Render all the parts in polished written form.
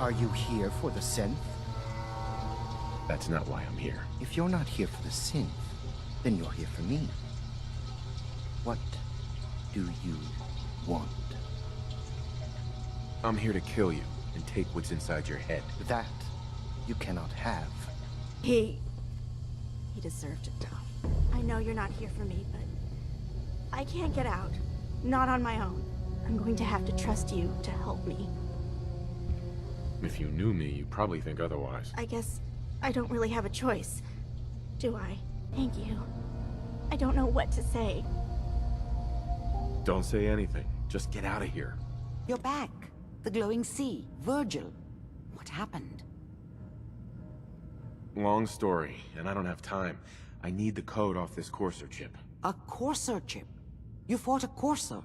Are you here for the synth? That's not why I'm here. If you're not here for the synth, then you're here for me. What do you want? I'm here to kill you and take what's inside your head. That you cannot have. He deserved it, Tom. I know you're not here for me, but I can't get out. Not on my own. I'm going to have to trust you to help me. If you knew me, you'd probably think otherwise. I guess I don't really have a choice, do I? Thank you. I don't know what to say. Don't say anything. Just get out of here. You're back. The glowing sea. Virgil. What happened? Long story, and I don't have time. I need the code off this Courser chip. A Courser chip? You fought a Courser?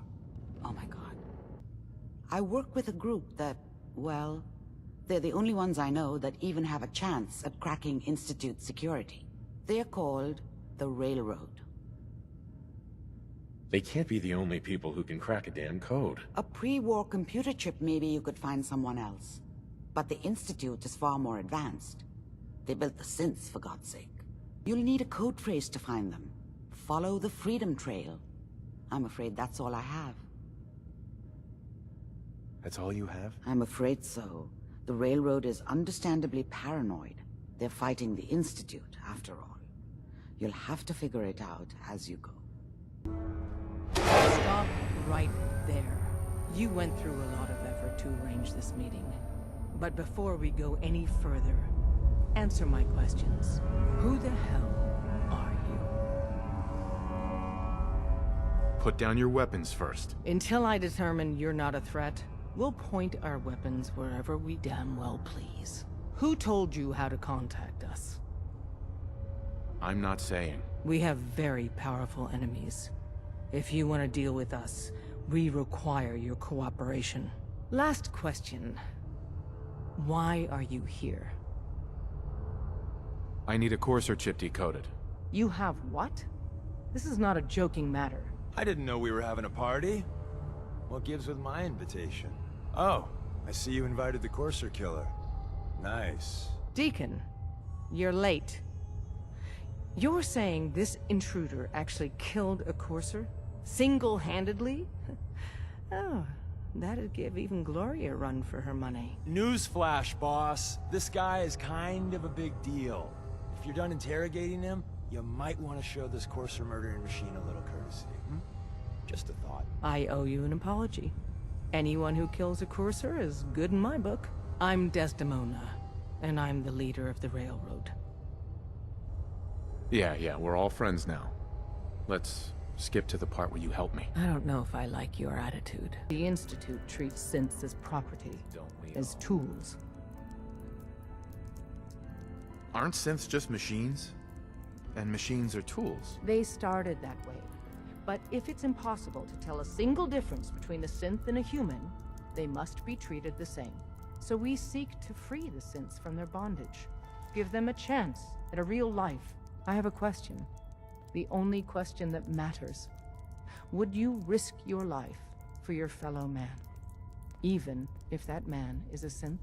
Oh my god. I work with a group that, well, they're the only ones I know that even have a chance at cracking Institute security. They're called the Railroad. They can't be the only people who can crack a damn code. A pre-war computer chip, maybe you could find someone else. But the Institute is far more advanced. They built the synths, for God's sake. You'll need a code phrase to find them. Follow the Freedom Trail. I'm afraid that's all I have. That's all you have? I'm afraid so. The Railroad is understandably paranoid. They're fighting the Institute, after all. You'll have to figure it out as you go. Stop right there. You went through a lot of effort to arrange this meeting. But before we go any further, answer my questions. Who the hell are you? Put down your weapons first. Until I determine you're not a threat, we'll point our weapons wherever we damn well please. Who told you how to contact us? I'm not saying. We have very powerful enemies. If you want to deal with us, we require your cooperation. Last question. Why are you here? I need a Courser chip decoded. You have what? This is not a joking matter. I didn't know we were having a party. What gives with my invitation? Oh, I see you invited the Courser killer. Nice. Deacon, you're late. You're saying this intruder actually killed a Courser? Single-handedly? Oh, that'd give even Gloria a run for her money. Newsflash, boss. This guy is kind of a big deal. If you're done interrogating him, you might want to show this Courser murdering machine a little courtesy. Just a thought. I owe you an apology. Anyone who kills a Courser is good in my book. I'm Desdemona, and I'm the leader of the Railroad. Yeah, we're all friends now. Let's skip to the part where you help me. I don't know if I like your attitude. The Institute treats synths as property, as tools. Aren't synths just machines? And machines are tools. They started that way. But if it's impossible to tell a single difference between a synth and a human, they must be treated the same. So we seek to free the synths from their bondage. Give them a chance at a real life. I have a question. The only question that matters. Would you risk your life for your fellow man? Even if that man is a synth?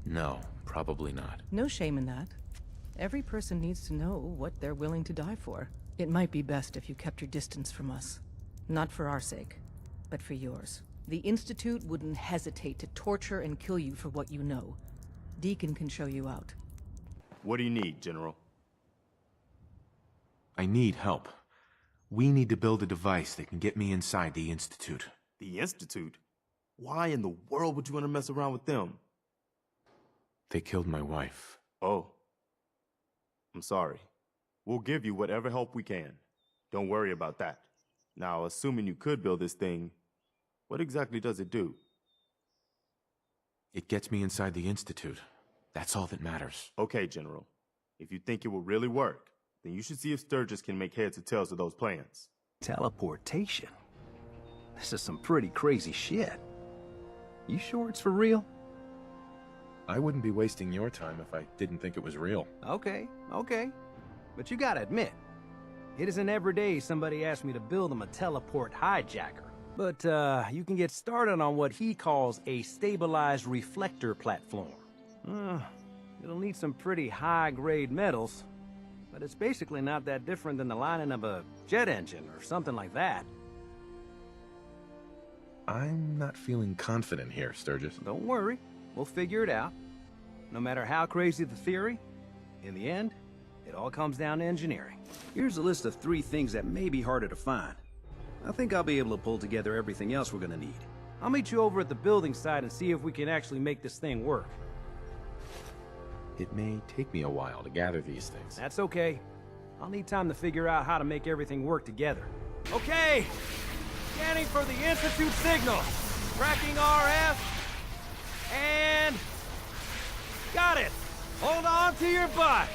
No, probably not. No shame in that. Every person needs to know what they're willing to die for. It might be best if you kept your distance from us. Not for our sake, but for yours. The Institute wouldn't hesitate to torture and kill you for what you know. Deacon can show you out. What do you need, General? I need help. We need to build a device that can get me inside the Institute. The Institute? Why in the world would you want to mess around with them? They killed my wife. Oh. I'm sorry. We'll give you whatever help we can. Don't worry about that. Now, assuming you could build this thing, what exactly does it do? It gets me inside the Institute. That's all that matters. Okay, General. If you think it will really work, then you should see if Sturgis can make heads or tails of those plans. Teleportation? This is some pretty crazy shit. You sure it's for real? I wouldn't be wasting your time if I didn't think it was real. Okay. But you gotta admit, it isn't every day somebody asks me to build them a teleport hijacker. But, you can get started on what he calls a stabilized reflector platform. It'll need some pretty high-grade metals, but it's basically not that different than the lining of a jet engine or something like that. I'm not feeling confident here, Sturgis. Don't worry, we'll figure it out. No matter how crazy the theory, in the end, it all comes down to engineering. Here's a list of 3 things that may be harder to find. I think I'll be able to pull together everything else we're gonna need. I'll meet you over at the building site and see if we can actually make this thing work. It may take me a while to gather these things. That's okay. I'll need time to figure out how to make everything work together. Okay! Scanning for the Institute signal. Tracking RF. And... got it! Hold on to your butt!